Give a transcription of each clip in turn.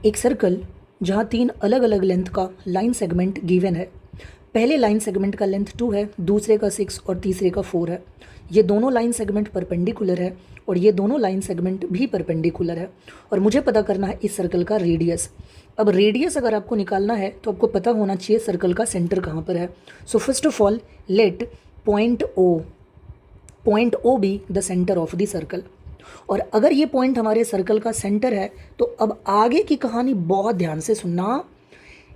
एक सर्कल जहाँ 3 अलग अलग लेंथ का लाइन सेगमेंट गिवन है। पहले लाइन सेगमेंट का लेंथ 2 है, दूसरे का 6 और तीसरे का 4 है। ये दोनों लाइन सेगमेंट परपेंडिकुलर है और ये दोनों लाइन सेगमेंट भी परपेंडिकुलर है और मुझे पता करना है इस सर्कल का रेडियस। अब रेडियस अगर आपको निकालना है तो आपको पता होना चाहिए सर्कल का सेंटर कहाँ पर है। So first of all let point O be the centre of the circle. और अगर ये पॉइंट हमारे सर्कल का सेंटर है तो अब आगे की कहानी बहुत ध्यान से सुनना।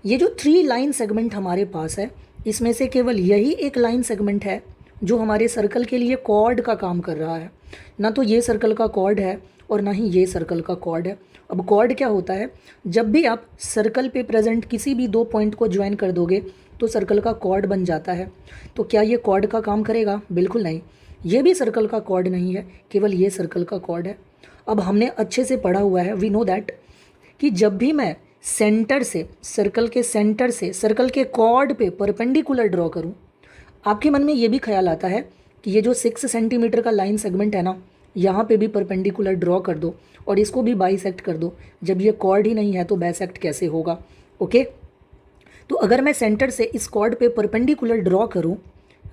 ये जो 3 लाइन सेगमेंट हमारे पास है इसमें से केवल यही एक लाइन सेगमेंट है जो हमारे सर्कल के लिए कॉर्ड का काम कर रहा है। ना तो ये सर्कल का कॉर्ड है और ना ही ये सर्कल का कॉर्ड है। अब कॉर्ड क्या होता है? जब भी आप सर्कल पे प्रेजेंट किसी भी 2 पॉइंट को ज्वाइन कर दोगे तो सर्कल का कॉर्ड बन जाता है। तो क्या ये कॉर्ड का काम करेगा? बिल्कुल नहीं। ये भी सर्कल का कॉर्ड नहीं है, केवल ये सर्कल का कॉर्ड है। अब हमने अच्छे से पढ़ा हुआ है, वी नो दैट, कि जब भी मैं सेंटर से सर्कल के सेंटर से सर्कल के कॉर्ड पे परपेंडिकुलर ड्रॉ करूं, आपके मन में ये भी ख्याल आता है कि ये जो 6 सेंटीमीटर का लाइन सेगमेंट है ना, यहाँ पे भी परपेंडिकुलर ड्रॉ कर दो और इसको भी बाइसेक्ट कर दो। जब ये कॉर्ड ही नहीं है तो बाइसेक्ट कैसे होगा? ओके, तो अगर मैं सेंटर से इस कॉर्ड पे परपेंडिकुलर ड्रॉ करूँ,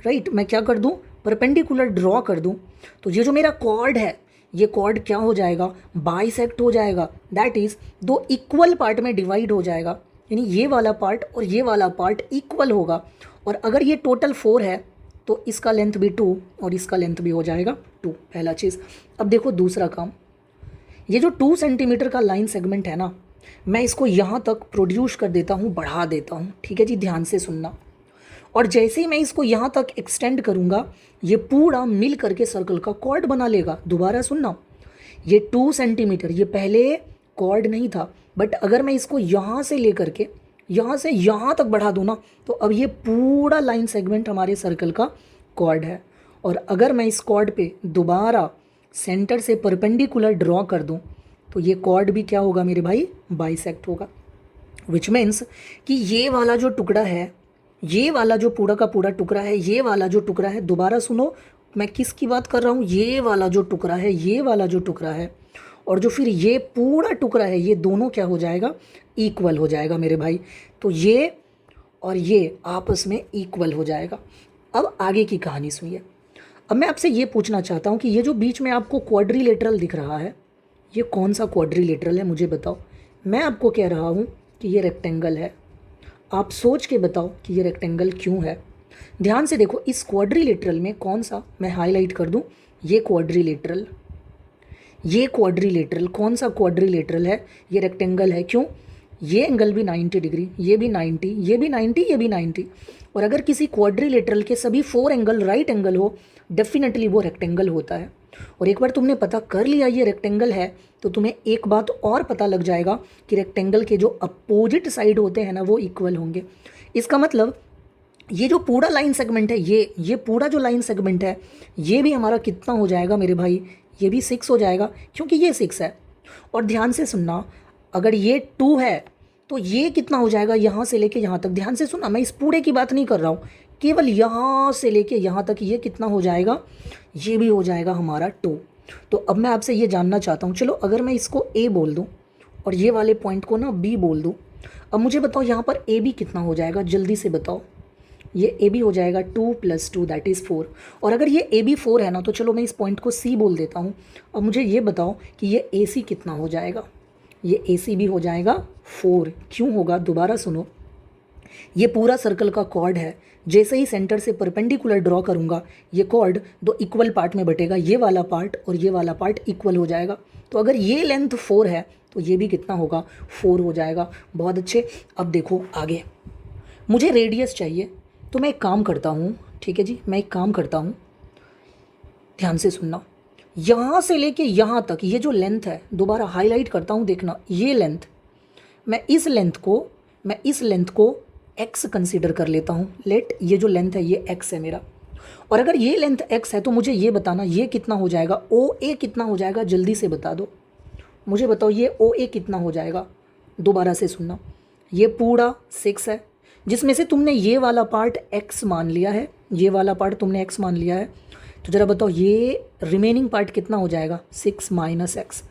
राइट, मैं क्या कर दूँ? परपेंडिकुलर ड्रॉ कर दूँ, तो ये जो मेरा कॉर्ड है ये कॉर्ड क्या हो जाएगा? बाइसेक्ट हो जाएगा। दैट इज़ 2 इक्वल पार्ट में डिवाइड हो जाएगा, यानी ये वाला पार्ट और ये वाला पार्ट इक्वल होगा। और अगर ये टोटल 4 है तो इसका लेंथ भी 2 और इसका लेंथ भी हो जाएगा 2। पहला चीज़। अब देखो दूसरा काम, ये जो 2 सेंटीमीटर का लाइन सेगमेंट है ना, मैं इसको यहाँ तक प्रोड्यूस कर देता हूँ, बढ़ा देता हूँ। ठीक है जी, ध्यान से सुनना। और जैसे ही मैं इसको यहाँ तक एक्सटेंड करूँगा ये पूरा मिल करके सर्कल का कॉर्ड बना लेगा। दोबारा सुनना, ये 2 सेंटीमीटर ये पहले कॉर्ड नहीं था, बट अगर मैं इसको यहाँ से ले करके यहाँ से यहाँ तक बढ़ा दूँ ना तो अब ये पूरा लाइन सेगमेंट हमारे सर्कल का कॉर्ड है। और अगर मैं इस कॉर्ड पे दोबारा सेंटर से परपेंडिकुलर ड्रॉ कर दूँ तो ये कॉर्ड भी क्या होगा मेरे भाई? बाइसेक्ट होगा। विच मीन्स कि ये वाला जो टुकड़ा है, ये वाला जो पूरा का पूरा टुकड़ा है, ये वाला जो टुकड़ा है, दोबारा सुनो मैं किसकी बात कर रहा हूँ, ये वाला जो टुकड़ा है, ये वाला जो टुकड़ा है और जो फिर ये पूरा टुकड़ा है, ये दोनों क्या हो जाएगा? इक्वल हो जाएगा मेरे भाई। तो ये और ये आपस में इक्वल हो जाएगा। अब आगे की कहानी सुनिए। अब मैं आपसे ये पूछना चाहता हूँ कि ये जो बीच में आपको क्वाड्रिलेटरल दिख रहा है ये कौन सा क्वाड्रिलेटरल है? मुझे बताओ। मैं आपको कह रहा हूँ कि ये रेक्टेंगल है। आप सोच के बताओ कि ये रेक्टेंगल क्यों है। ध्यान से देखो, इस क्वाड्रिलेटरल में कौन सा, मैं हाईलाइट कर दूं, ये क्वाड्रिलेटरल कौन सा क्वाड्रिलेटरल है? ये रेक्टेंगल है। क्यों? ये एंगल भी 90 डिग्री, ये भी 90, ये भी 90, ये भी 90। और अगर किसी क्वाड्रिलेटरल के सभी 4 एंगल राइट एंगल हो डेफिनेटली वो रेक्टेंगल होता है। और एक बार तुमने पता कर लिया ये रेक्टेंगल है तो तुम्हें एक बात और पता लग जाएगा कि रेक्टेंगल के जो अपोजिट साइड होते हैं ना वो इक्वल होंगे। इसका मतलब ये जो पूरा लाइन सेगमेंट है, ये पूरा जो लाइन सेगमेंट है ये भी हमारा कितना हो जाएगा मेरे भाई? ये भी 6 हो जाएगा क्योंकि ये 6 है। और ध्यान से सुनना, अगर ये 2 है तो ये कितना हो जाएगा? यहाँ से लेके यहाँ तक। ध्यान से सुनना, मैं इस पूरे की बात नहीं कर रहा हूँ, केवल यहाँ से लेके यहाँ तक ये कितना हो जाएगा? ये भी हो जाएगा हमारा 2। तो अब मैं आपसे ये जानना चाहता हूँ, चलो अगर मैं इसको A बोल दूँ और ये वाले पॉइंट को ना B बोल दूँ, अब मुझे बताओ यहाँ पर AB कितना हो जाएगा? जल्दी से बताओ। ये AB हो जाएगा 2 + 2 दैट इज़ 4। और अगर ये AB 4 है ना तो चलो मैं इस पॉइंट को C बोल देता हूँ। अब मुझे ये बताओ कि ये AC कितना हो जाएगा? ये AC भी हो जाएगा 4। क्यों होगा? दोबारा सुनो, ये पूरा सर्कल का कॉर्ड है। जैसे ही सेंटर से परपेंडिकुलर ड्रॉ करूँगा ये कॉर्ड 2 इक्वल पार्ट में बटेगा, ये वाला पार्ट और ये वाला पार्ट इक्वल हो जाएगा। तो अगर ये लेंथ 4 है तो ये भी कितना होगा? 4 हो जाएगा। बहुत अच्छे। अब देखो आगे, मुझे रेडियस चाहिए तो मैं एक काम करता हूँ, ठीक है जी, मैं एक काम करता हूँ, ध्यान से सुनना। यहाँ से लेके यहाँ तक ये जो लेंथ है, दोबारा हाईलाइट करता हूँ, देखना ये लेंथ, मैं इस लेंथ को x कंसीडर कर लेता हूँ। लेट ये जो लेंथ है ये x है मेरा। और अगर ये लेंथ x है तो मुझे ये बताना ये कितना हो जाएगा? OA कितना हो जाएगा? जल्दी से बता दो मुझे, बताओ ये OA कितना हो जाएगा? दोबारा से सुनना, ये पूरा 6 है जिसमें से तुमने ये वाला पार्ट x मान लिया है, ये वाला पार्ट तुमने x मान लिया है, तो ज़रा बताओ ये रिमेनिंग पार्ट कितना हो जाएगा? 6 - x।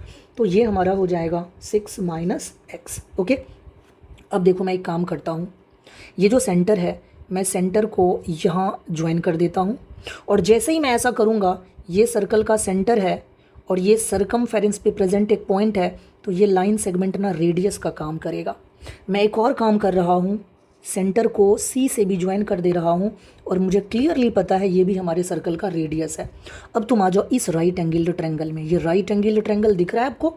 तो ये हमारा हो जाएगा 6 माइनस एक्स। ओके, अब देखो मैं एक काम करता हूँ, ये जो सेंटर है मैं सेंटर को यहाँ ज्वाइन कर देता हूँ, और जैसे ही मैं ऐसा करूँगा ये सर्कल का सेंटर है और ये सरकमफेरेंस पे प्रेजेंट एक पॉइंट है, तो ये लाइन सेगमेंट ना रेडियस का काम करेगा। मैं एक और काम कर रहा हूँ, सेंटर को सी से भी ज्वाइन कर दे रहा हूँ और मुझे क्लियरली पता है ये भी हमारे सर्कल का रेडियस है। अब तुम आ जाओ इस राइट एंगल ट्रायंगल में। ये राइट एंगल ट्रायंगल दिख रहा है आपको?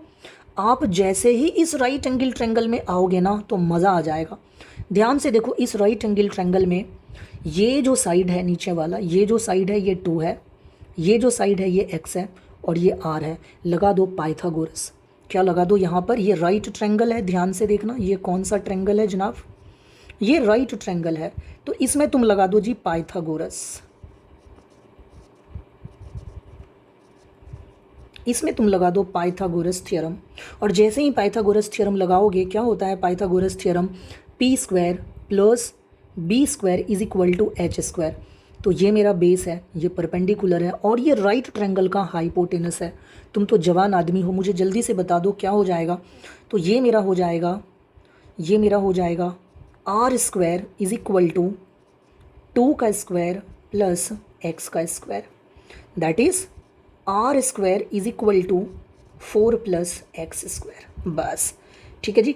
आप जैसे ही इस राइट एंगल ट्रायंगल में आओगे ना तो मज़ा आ जाएगा। ध्यान से देखो, इस राइट एंगल ट्रायंगल में ये जो साइड है नीचे वाला, ये जो साइड है ये 2 है, ये जो साइड है ये x है और ये r है। लगा दो पाइथागोरस। क्या लगा दो यहाँ पर? ये राइट ट्रायंगल है, ध्यान से देखना ये कौन सा ट्रायंगल है जनाब? ये राइट ट्रायंगल है, तो इसमें तुम लगा दो जी पाइथागोरस। इसमें तुम लगा दो पाइथागोरस थ्योरम। और जैसे ही पाइथागोरस थ्योरम लगाओगे क्या होता है Pythagoras theorem? p square plus b square is equal to h square. तो ये मेरा बेस है, ये परपेंडिकुलर है और ये राइट ट्रायंगल का हाइपोटेनस है। तुम तो जवान आदमी हो, मुझे जल्दी से बता दो क्या हो जाएगा। तो ये मेरा हो जाएगा r square is equal to 2 का स्क्वायर प्लस x का square, that is r square is equal to 4 plus x square. बस ठीक है जी।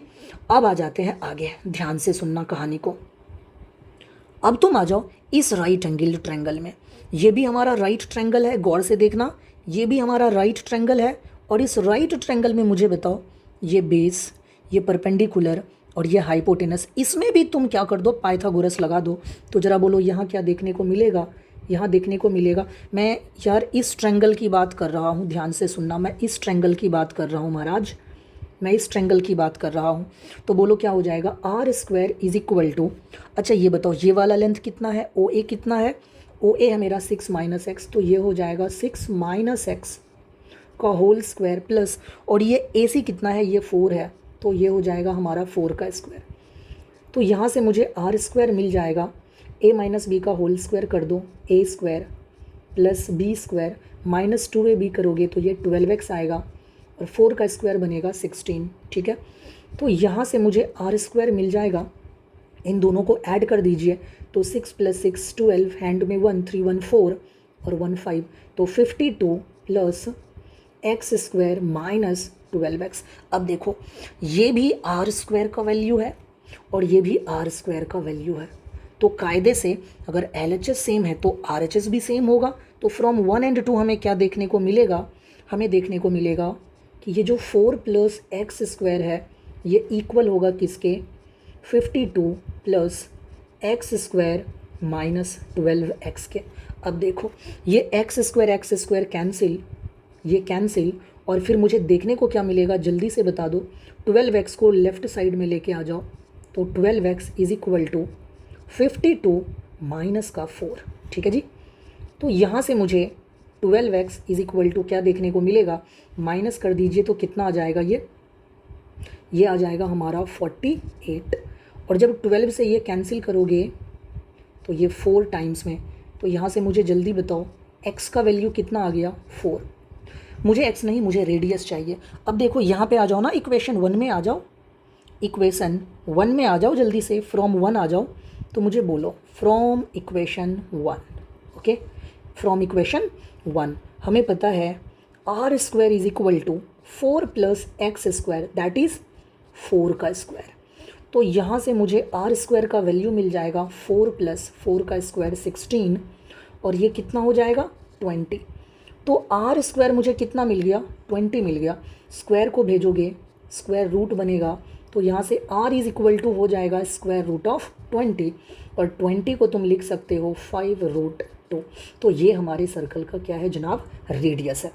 अब आ जाते हैं आगे, ध्यान से सुनना कहानी को। अब तुम आ जाओ इस राइट एंगल ट्रायंगल में। ये भी हमारा राइट ट्रायंगल है, गौर से देखना, ये भी हमारा राइट ट्रायंगल है। और इस राइट ट्रायंगल में मुझे बताओ, ये बेस, ये परपेंडिकुलर और ये हाइपोटेनस, इसमें भी तुम क्या कर दो? पाइथागोरस लगा दो। तो ज़रा बोलो यहाँ क्या देखने को मिलेगा? यहाँ देखने को मिलेगा, मैं यार इस ट्रायंगल की बात कर रहा हूँ, ध्यान से सुनना, मैं इस ट्रायंगल की बात कर रहा हूँ महाराज, मैं इस ट्रायंगल की बात कर रहा हूँ। तो बोलो क्या हो जाएगा? r square is equal to, अच्छा ये बताओ ये वाला लेंथ कितना है? OA कितना है? OA है मेरा 6 माइनस एक्स, तो ये हो जाएगा 6 माइनस एक्स का होल स्क्वायर प्लस, और ये AC कितना है? ये 4 है, तो ये हो जाएगा हमारा 4 का स्क्वायर। तो यहाँ से मुझे r स्क्वायर मिल जाएगा, a माइनस बी का होल स्क्वायर कर दो, a square plus b square minus 2ab करोगे तो ये 12x आएगा और 4 का स्क्वायर बनेगा 16। ठीक है, तो यहाँ से मुझे r स्क्वायर मिल जाएगा। इन दोनों को ऐड कर दीजिए, तो 6 प्लस 6 12, हैंड में 1 3 1 4 और 1 5, तो 52 plus x square minus 12x। अब देखो ये भी r स्क्वायर का वैल्यू है और ये भी r स्क्वायर का वैल्यू है, तो कायदे से अगर LHS सेम है तो RHS भी सेम होगा। तो फ्रॉम 1 एंड 2 हमें क्या देखने को मिलेगा? हमें देखने को मिलेगा कि ये जो 4 प्लस एक्स स्क्वायर है ये इक्वल होगा किसके? 52 plus x square minus 12x के। अब देखो ये एक्स स्क्वायर कैंसिल, ये कैंसिल, और फिर मुझे देखने को क्या मिलेगा? जल्दी से बता दो। 12x को लेफ़्ट साइड में लेके आ जाओ, तो 12x is equal to 52 minus का 4। ठीक है जी, तो यहाँ से मुझे 12x इज इक्वल टू क्या देखने को मिलेगा? माइनस कर दीजिए तो कितना आ जाएगा? ये आ जाएगा हमारा 48, और जब 12 से ये कैंसिल करोगे तो ये 4 टाइम्स में, तो यहाँ से मुझे जल्दी बताओ x का वैल्यू कितना आ गया? 4। मुझे x नहीं, मुझे रेडियस चाहिए। अब देखो यहाँ पे आ जाओ ना, इक्वेशन 1 में आ जाओ, इक्वेशन 1 में आ जाओ, जल्दी से फ्रॉम 1 आ जाओ। तो मुझे बोलो from equation 1, okay, from equation 1 हमें पता है r square is equal to 4 plus x square, that is 4 का स्क्वायर। तो यहाँ से मुझे r स्क्वायर का वैल्यू मिल जाएगा 4 प्लस 4 का स्क्वायर 16, और ये कितना हो जाएगा? 20। तो r स्क्वायर मुझे कितना मिल गया? 20 मिल गया। स्क्वायर को भेजोगे, स्क्वायर रूट बनेगा, तो यहाँ से r इज इक्वल टू हो जाएगा स्क्वायर रूट ऑफ 20, और 20 को तुम लिख सकते हो 5√2। तो ये हमारे सर्कल का क्या है जनाब? रेडियस है।